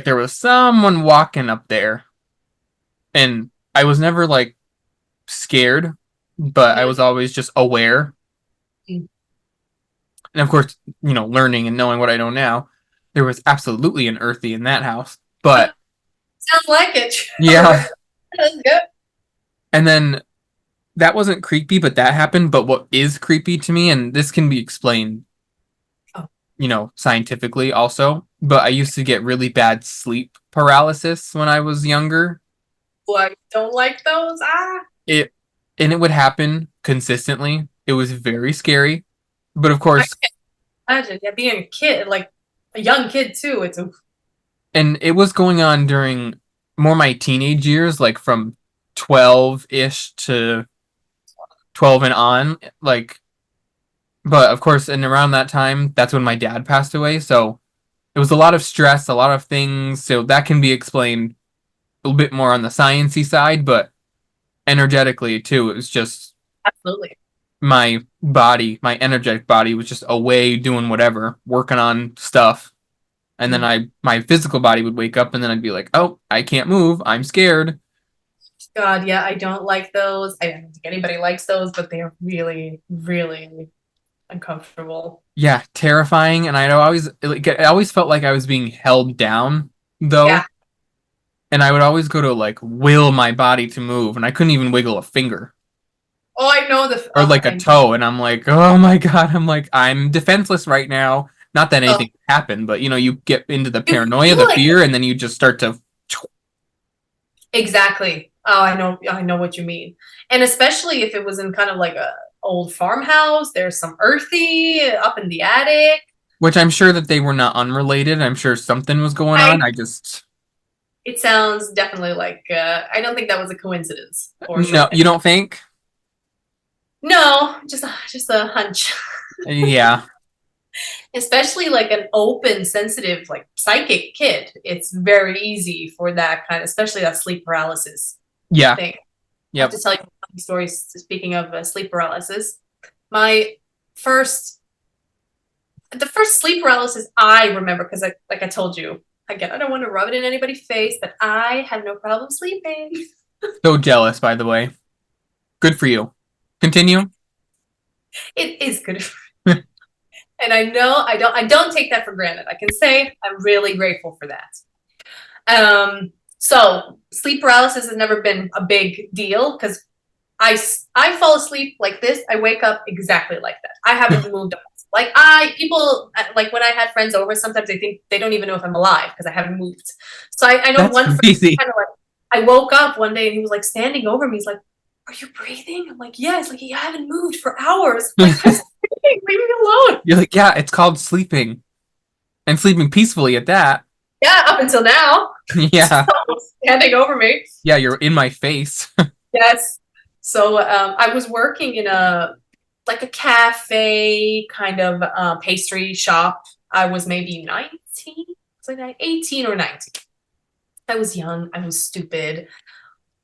there was someone walking up there, and I was never like scared, but I mhm, was always just aware. mm. And of course, learning and knowing what I know now, there was absolutely an earthy in that house. But Sounds like it. yeah, That's good. and then that wasn't creepy, but that happened. But what is creepy to me, and this can be explained, Oh, scientifically also, but I used to get really bad sleep paralysis when I was younger. I don't like those. Ah, It and it would happen consistently. It was very scary. But of I course, can't imagine. Yeah, being a kid, like a young kid too. and it was going on during more my teenage years, like from 12-ish to 12 and on, like, but of course, and around that time, that's when my dad passed away. So it was a lot of stress, a lot of things. So that can be explained a little bit more on the sciencey side, but energetically too, it was just absolutely. my body, my energetic body was just away doing whatever, working on stuff. And then Mm. my physical body would wake up and then I'd be like, oh, I can't move. I'm scared. God, yeah, I don't like those. I don't think anybody likes those, but they are really, really uncomfortable. Yeah, terrifying. And I always felt like I was being held down Yeah. though. And I would always go to like will my body to move and I couldn't even wiggle a finger Oh, I know or like a I toe. And I'm like, oh my God. I'm like, I'm defenseless right now. Not that oh, anything happened, but you get into the you paranoia, feel the like fear, and then you just start to. exactly. Oh, I know what you mean. And especially if it was in kind of like a old farmhouse, there's some earthy up in the attic. Which I'm sure that they were not unrelated. I'm sure something was going on. I I just. It sounds definitely like I don't think that was a coincidence for No, sure. you don't think? No, just a hunch. Yeah. Especially like an open, sensitive, like psychic kid, it's very easy for that kind of, especially that sleep paralysis Yeah. thing. I have Yep. to tell you stories. Speaking of sleep paralysis, my first, the first sleep paralysis I remember, because like I told you, again, I don't want to rub it in anybody's face, but I have no problem sleeping. So jealous, by the way. Good for you. Continue. It is good. And I know I don't take that for granted. I can say I'm really grateful for that. So sleep paralysis has never been a big deal because I fall asleep like this. I wake up exactly like that. I haven't moved on. Like people like when I had friends over, sometimes they think they don't even know if I'm alive because I haven't moved. So I know That's one friend crazy. kind of like I woke up one day and he was like standing over me. He's like, "Are you breathing?" I'm like, "Yeah." It's like, "You haven't moved for hours." I'm like, "I'm sleeping. Leave me alone." You're like, yeah, it's called sleeping and sleeping peacefully at that. Yeah, up until now. Yeah. Standing over me. Yeah, you're in my face. Yes. So I was working in a like a cafe kind of pastry shop. I was maybe 19, was I 18 or 19. I was young. I was stupid.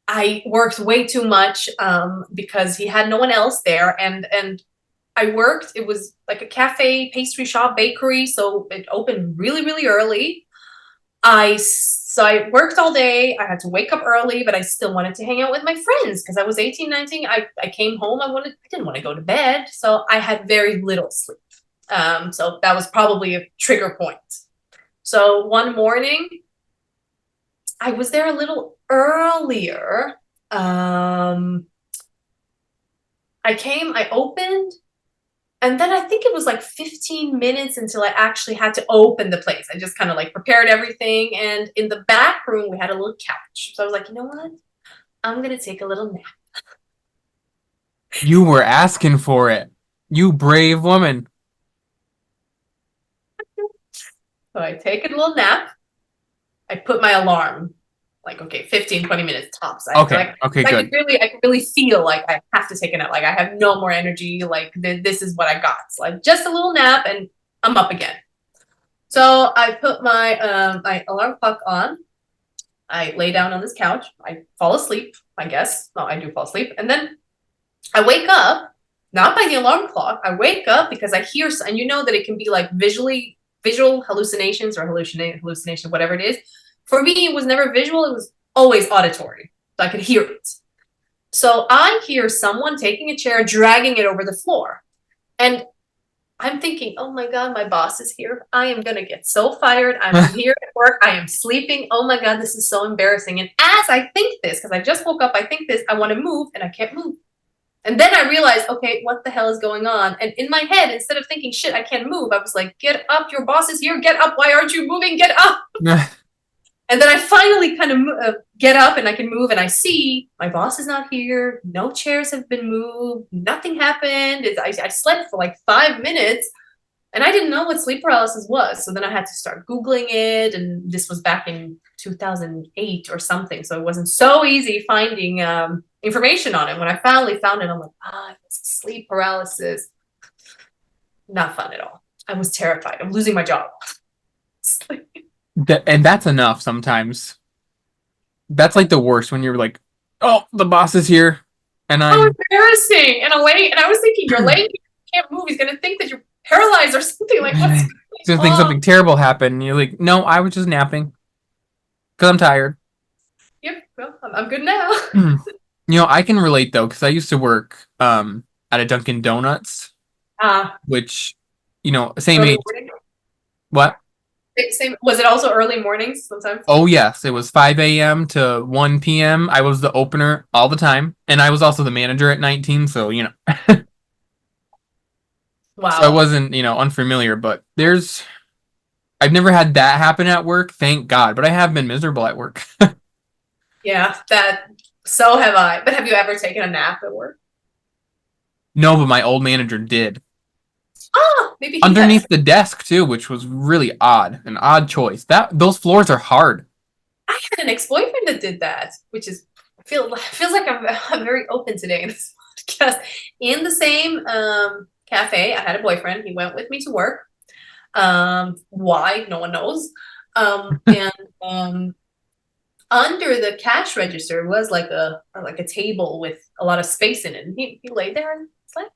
I worked way too much because he had no one else there, and I worked. It was like a cafe, pastry shop, bakery, so it opened really, really early. I worked all day. I had to wake up early, but I still wanted to hang out with my friends because I was 18, 19. I came home. I didn't want to go to bed, so I had very little sleep. So that was probably a trigger point. So one morning, I was there a little earlier. I opened, and then I think it was like 15 minutes until I actually had to open the place. I just kind of like prepared everything. And in the back room, we had a little couch. So I was like, you know what? I'm going to take a little nap. You were asking for it. You brave woman. So I take a little nap. I put my alarm like, okay, 15, 20 minutes tops. I have to Okay. like, Okay, good. I could really feel like I have to take a nap. Like I have no more energy. Like this is what I got. So like just a little nap and I'm up again. So I put my alarm clock on. I lay down on this couch. I fall asleep, I guess. No, I do fall asleep. And then I wake up, not by the alarm clock. I wake up because I hear, and you know that it can be like visual hallucinations or hallucination, whatever it is. For me, it was never visual. It was always auditory. So I could hear it. So I hear someone taking a chair, dragging it over the floor. And I'm thinking, oh my God, my boss is here. I am going to get so fired. I'm here at work. I am sleeping. Oh my God, this is so embarrassing. And as I think this, because I just woke up, I think this, I want to move and I can't move. And then I realized, okay, what the hell is going on? And in my head, instead of thinking, shit, I can't move, I was like, get up. Your boss is here. Get up. Why aren't you moving? Get up. And then I finally kind of get up and I can move and I see my boss is not here. No chairs have been moved. Nothing happened. I slept for like 5 minutes and I didn't know what sleep paralysis was. So then I had to start Googling it. And this was back in 2008 or something. So it wasn't so easy finding information on it. When I finally found it, I'm like, it was sleep paralysis. Not fun at all. I was terrified. I'm losing my job. And that's enough sometimes. That's like the worst when you're like, oh, the boss is here. And So I'm embarrassing in a way. And I was thinking, you're laying here, you can't move. He's gonna think that you're paralyzed or something. Like, what's gonna going think on? something terrible happened. And you're like, no, I was just napping because I'm tired. Yep, well, I'm good now. I can relate though, because I used to work at a Dunkin' Donuts, Uh, which, same early age. morning. What? Same. Was it also early mornings sometimes? Oh yes, it was 5 a.m. to 1 p.m. I was the opener all the time, and I was also the manager at 19, so so I Wow. wasn't, unfamiliar, but I've never had that happen at work, thank God, but I have been miserable at work. Yeah, that so have I. But have you ever taken a nap at work? No, but my old manager did. Maybe he had. Underneath the desk too, which was really odd, an odd choice. Those floors are hard. I had an ex-boyfriend that did that, which is feels like I'm very open today in this podcast. In the same cafe, I had a boyfriend. He went with me to work. Why? No one knows. And under the cash register was like a table with a lot of space in it. And he laid there and slept.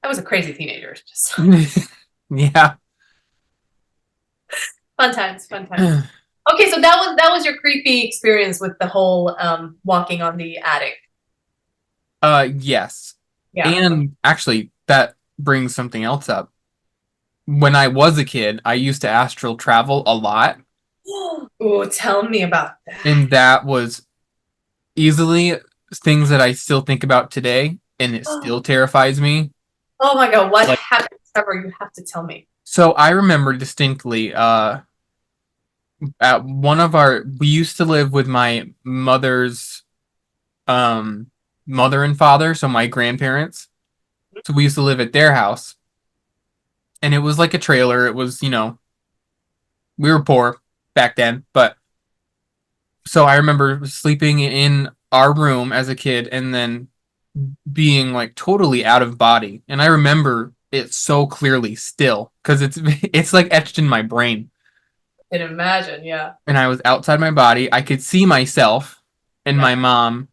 I was a crazy teenager. Just Yeah. fun times, fun times. Okay, so that was your creepy experience with the whole walking on the attic. Yes. Yeah. And actually, that brings something else up. When I was a kid, I used to astral travel a lot, Oh, tell me about that. and that was easily things that I still think about today, and it still terrifies me. Oh my God, what Like, happened, Trevor? You have to tell me. so I remember distinctly, at we used to live with my mother's, um, mother and father, so my grandparents. So we used to live at their house, and it was like a trailer. It was, We were poor back then, but so I remember sleeping in our room as a kid and then being like totally out of body. And I remember it so clearly still because it's like etched in my brain. I can imagine. Yeah. And I was outside my body. I could see myself and Yeah. my mom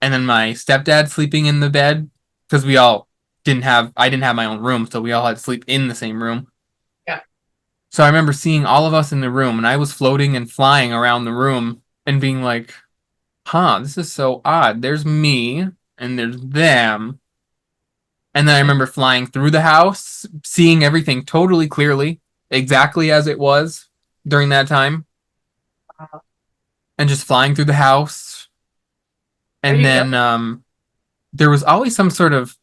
and then my stepdad sleeping in the bed because we all didn't have I didn't have my own room, so we all had to sleep in the same room. Yeah. So I remember seeing all of us in the room and I was floating and flying around the room and being like, huh, this is so odd. There's me and there's them. And then I remember flying through the house, seeing everything totally clearly, exactly as it was during that time, and just flying through the house. Are And you young? then there was always some sort of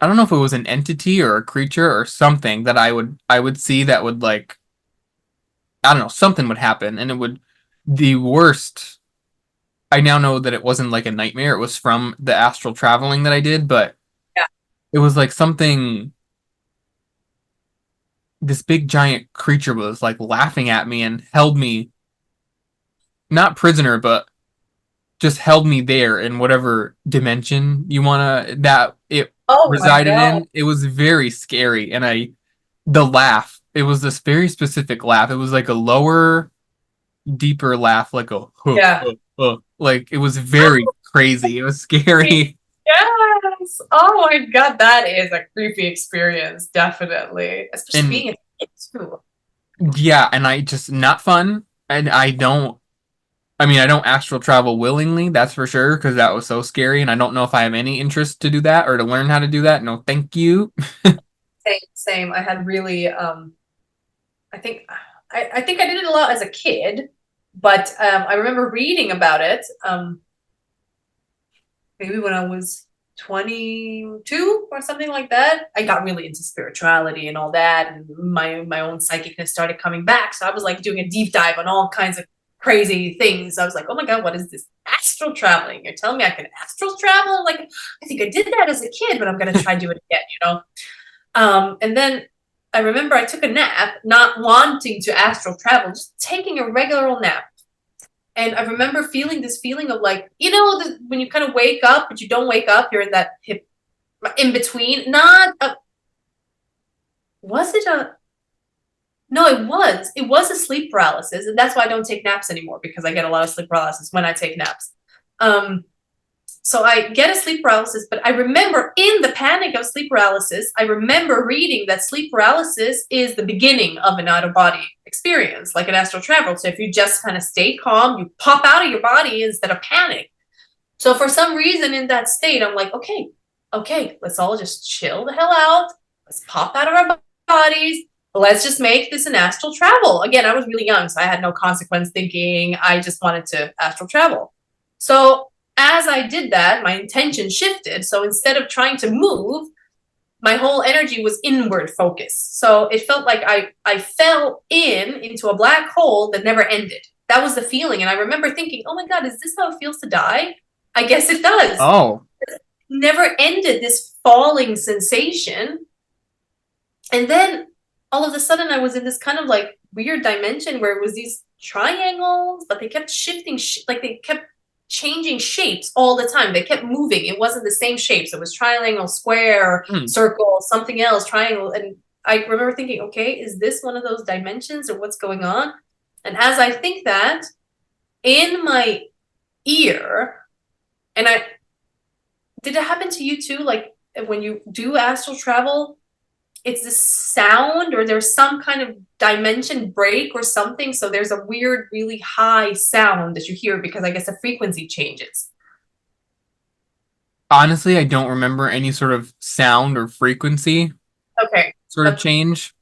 I don't know if it was an entity or a creature or something that I would see that would like I don't know, something would happen and it would the worst I now know that it wasn't like a nightmare, it was from the astral traveling that I did, but Yeah. it was like something this big giant creature was like laughing at me and held me not prisoner, but just held me there in whatever dimension you wanna that it Oh my resided God. in. It was very scary, and the laugh. It was this very specific laugh. It was like a lower, deeper laugh, like a Yeah. like it was very crazy. It was scary. Yes. Oh my God. That is a creepy experience. Definitely. Especially And being a kid too. yeah, and I just not fun. And I mean, I don't astral travel willingly, that's for sure, because that was so scary, and I don't know if I have any interest to do that or to learn how to do that. No, thank you. Same, same. I had really, I think, I think I did it a lot as a kid, but I remember reading about it. Maybe when I was 22 or something like that. I got really into spirituality and all that, and my own psychicness started coming back. So I was like doing a deep dive on all kinds of crazy things. I was like, oh my God, what is this astral traveling? You're telling me I can astral travel? Like, I think I did that as a kid, but I'm gonna try to do it again, you know? And then I remember I took a nap, not wanting to astral travel, just taking a regular old nap. And I remember feeling this feeling of like, when you kind of wake up, but you don't wake up, you're in that hip in between. Not a, was it a, no, it was a sleep paralysis. And that's why I don't take naps anymore because I get a lot of sleep paralysis when I take naps. Um, So I get a sleep paralysis, but I remember in the panic of sleep paralysis, I remember reading that sleep paralysis is the beginning of an out of body experience, like an astral travel. So if you just kind of stay calm, you pop out of your body instead of panic. So for some reason in that state, I'm like, okay, let's all just chill the hell out. Let's pop out of our bodies. Let's just make this an astral travel. Again, I was really young, so I had no consequence thinking. I just wanted to astral travel. So as I did that, my intention shifted. So instead of trying to move, my whole energy was inward focused. So it felt like I fell into a black hole that never ended. That was the feeling. And I remember thinking, oh my God, is this how it feels to die? I guess it does. Oh, Never ended this falling sensation. And then all of a sudden I was in this kind of like weird dimension where it was these triangles, but they kept shifting, like they kept changing shapes all the time. They kept moving. It wasn't the same shapes. It was triangle, square, hmm. circle, something else, triangle. And I remember thinking, okay, is this one of those dimensions or what's going on? And as I think that, in my ear, and I did it happen to you too? Like when you do astral travel, it's this sound or there's some kind of dimension break or something. So there's a weird, really high sound that you hear because I guess the frequency changes. Honestly, I don't remember any sort of sound or frequency Okay. sort of But change.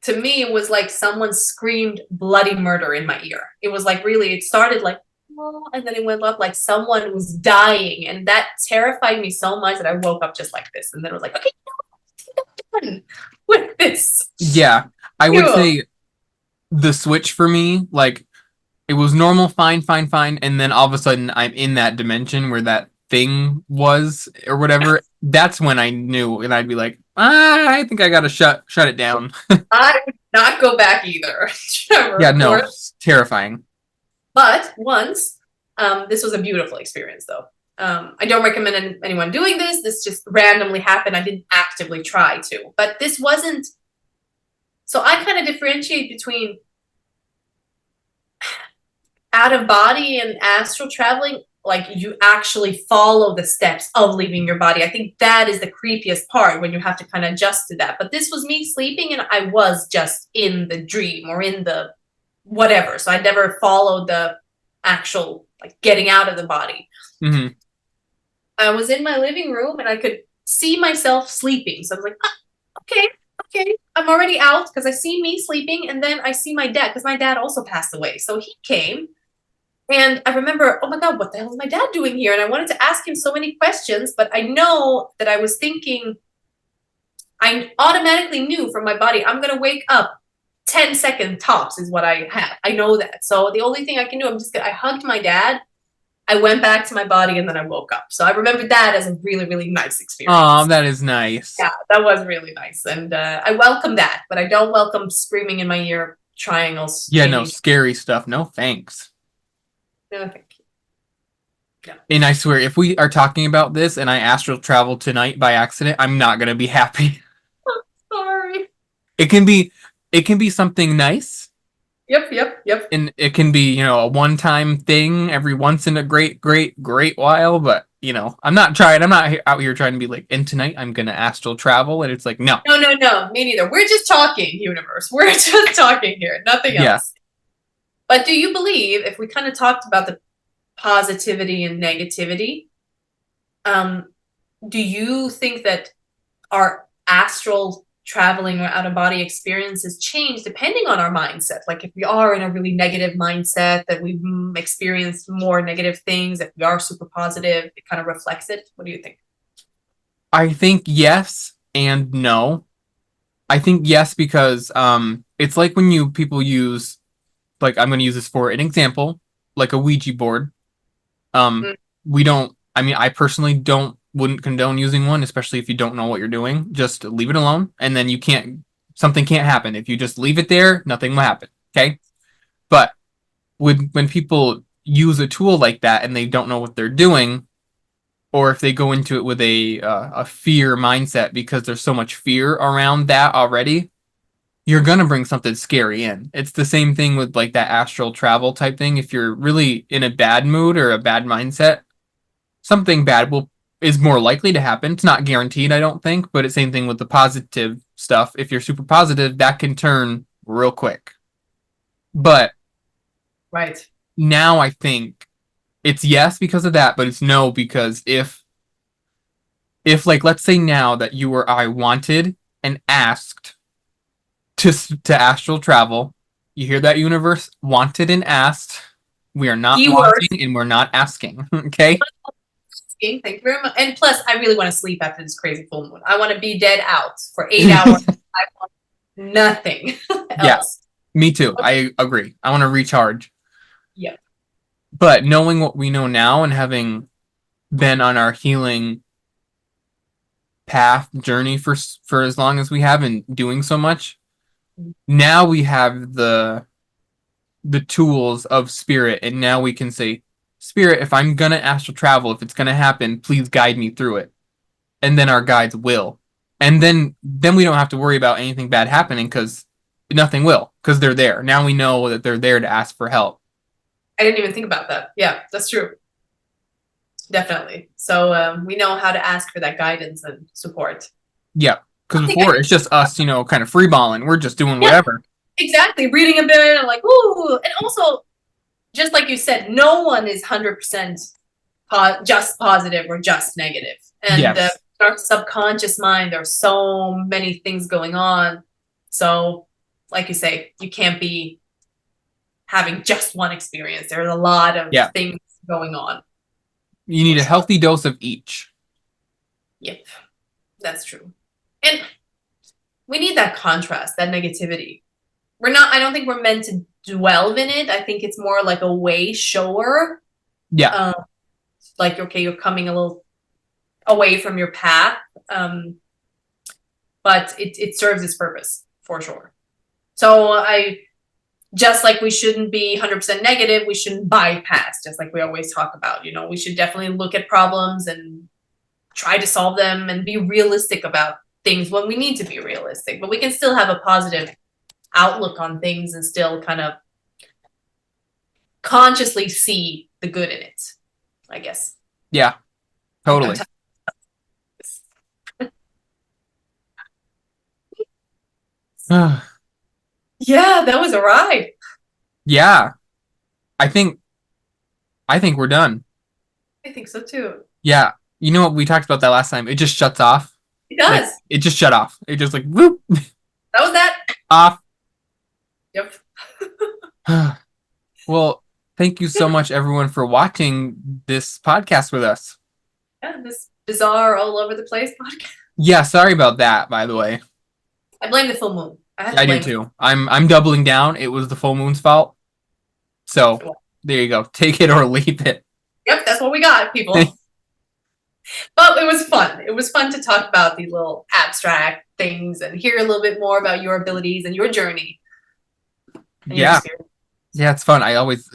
to me, it was like someone screamed bloody murder in my ear. It was like really, it started like, oh, and then it went up like someone was dying. And that terrified me so much that I woke up just like this. And then it was like, okay, done with this. Yeah, I would Ew. say the switch for me, like it was normal, fine, fine, fine, and then all of a sudden I'm in that dimension where that thing was or whatever. That's when I knew, and I'd be like, I think I gotta shut it down. not go back either, Trevor, Yeah, of no, course. it's terrifying. But once, this was a beautiful experience, though. I don't recommend anyone doing this. This just randomly happened. I didn't actively try to, but this wasn't. So I kind of differentiate between out of body and astral traveling. Like you actually follow the steps of leaving your body. I think that is the creepiest part when you have to kind of adjust to that. But this was me sleeping and I was just in the dream or in the whatever. So I never followed the actual like getting out of the body. Hmm. I was in my living room and I could see myself sleeping. So I was like, okay, okay, I'm already out because I see me sleeping. And then I see my dad because my dad also passed away. So he came and I remember, oh my God, what the hell is my dad doing here? And I wanted to ask him so many questions, but I know that I was thinking, I automatically knew from my body, I'm going to wake up 10-second tops is what I have. I know that. So the only thing I can do, I hugged my dad. I went back to my body and then I woke up. So I remember that as a really, really nice Oh, experience. that is nice. Yeah, that was really nice. And I welcome that, but I don't welcome screaming in my ear triangles Yeah, no, changing. scary stuff. No, thanks. No, thank you. No. And I swear, if we are talking about this and I astral travel tonight by accident, I'm not gonna be happy. Sorry. It can be, it can be something nice, Yep, yep, yep. and it can be, a one-time thing every once in a great while. But I'm not trying. I'm not out here trying to be like, and tonight I'm gonna astral travel, and it's like, no, No, no, no, me neither. We're just talking, universe. We're just talking here, nothing yeah, else. But do you believe, if we kind of talked about the positivity and negativity, um, do you think that our astral traveling or out of body experiences change depending on our mindset? Like if we are in a really negative mindset, that we've experienced more negative things. If we are super positive, it kind of reflects it. What do you think? I think yes and no. I think yes because it's like when you people use, like, I'm gonna use this for an example, like a Ouija board. Um, Mm, we don't. I mean, I personally don't wouldn't condone using one, especially if you don't know what you're doing. Just leave it alone, and then you can't. Something can't happen if you just leave it there. Nothing will happen. Okay, but when people use a tool like that and they don't know what they're doing, or if they go into it with a fear mindset because there's so much fear around that already, you're gonna bring something scary in. It's the same thing with like that astral travel type thing. If you're really in a bad mood or a bad mindset, something bad will is more likely to happen. It's not guaranteed, I don't think, but it's same thing with the positive stuff. If you're super positive, that can turn real quick. But right. now I think it's yes because of that, but it's no because if like let's say now that you or I wanted and asked to astral travel, you hear that, universe? Wanted and asked. We are not Keywords. wanting and we're not asking. Okay? Thank you very much. And plus, I really want to sleep after this crazy full moon. I want to be dead out for 8 hours. I want nothing Yeah, else. me too. Okay. I agree. I want to recharge. Yep. But knowing what we know now and having been on our healing path journey for as long as we have and doing so much, now we have the tools of spirit, and now we can say, spirit, if I'm gonna astral travel, if it's gonna happen, please guide me through it. And then our guides will. And then we don't have to worry about anything bad happening because nothing will, because they're there. Now we know that they're there to ask for help. I didn't even think about that. Yeah, that's true. Definitely. So we know how to ask for that guidance and support. Yeah. I Because think I before did. it's just us, kind of freeballing. We're just doing Yeah, whatever. exactly. Reading a bit and like, ooh. And also, just like you said, no one is 100% just positive or just negative. And Yes. our subconscious mind, there's so many things going on. So, like you say, you can't be having just one experience. There's a lot of Yeah. things going on You need for a sure. healthy dose of each. Yep, that's true. And we need that contrast, that negativity. I don't think we're meant to dwell in it. I think it's more like a way shower. Yeah. Um, like, okay, you're coming a little away from your path. But it serves its purpose for sure. So just like we shouldn't be 100% negative, we shouldn't bypass, just like we always talk about. We should definitely look at problems and try to solve them and be realistic about things when we need to be realistic. But we can still have a positive outlook on things and still kind of consciously see the good in it, I guess. Yeah, totally. Yeah, that was a ride. Yeah, I think we're done. I think so too. Yeah, you know what we talked about that last time? It just shuts off. It Like does. it just shut off. It just like whoop That was that. off. Yep. Well, thank you so much, everyone, for watching this podcast with us. Yeah, this bizarre all over the place podcast. Yeah, sorry about that, by the way. I blame the full moon. I have to I do blame too. I'm doubling down. It was the full moon's fault. So it. there you go. Take it or leave it. Yep, that's what we got, people. But it was fun. It was fun to talk about these little abstract things and hear a little bit more about your abilities and your journey and your Yeah. experience. Yeah, it's fun.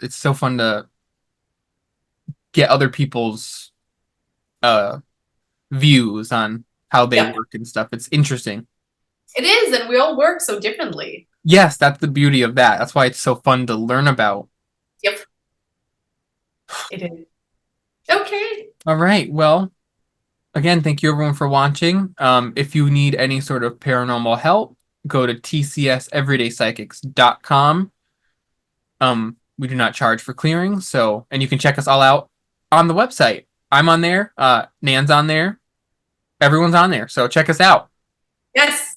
It's so fun to get other people's uh views on how they Yeah, work and stuff. It's interesting. it is, and we all work so differently. Yes, that's the beauty of that. That's why it's so fun to learn about. Yep, it is. Okay. All right. Well, again, thank you everyone for watching. If you need any sort of paranormal help, go to tcseveryday psychics.com. We do not charge for clearing, so and you can check us all out on the website. I'm on there, Nan's on there, everyone's on there, so check us out. Yes,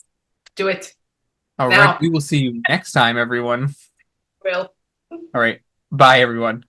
do it All right, now. we will see you next time, everyone. Will. All right, bye, everyone.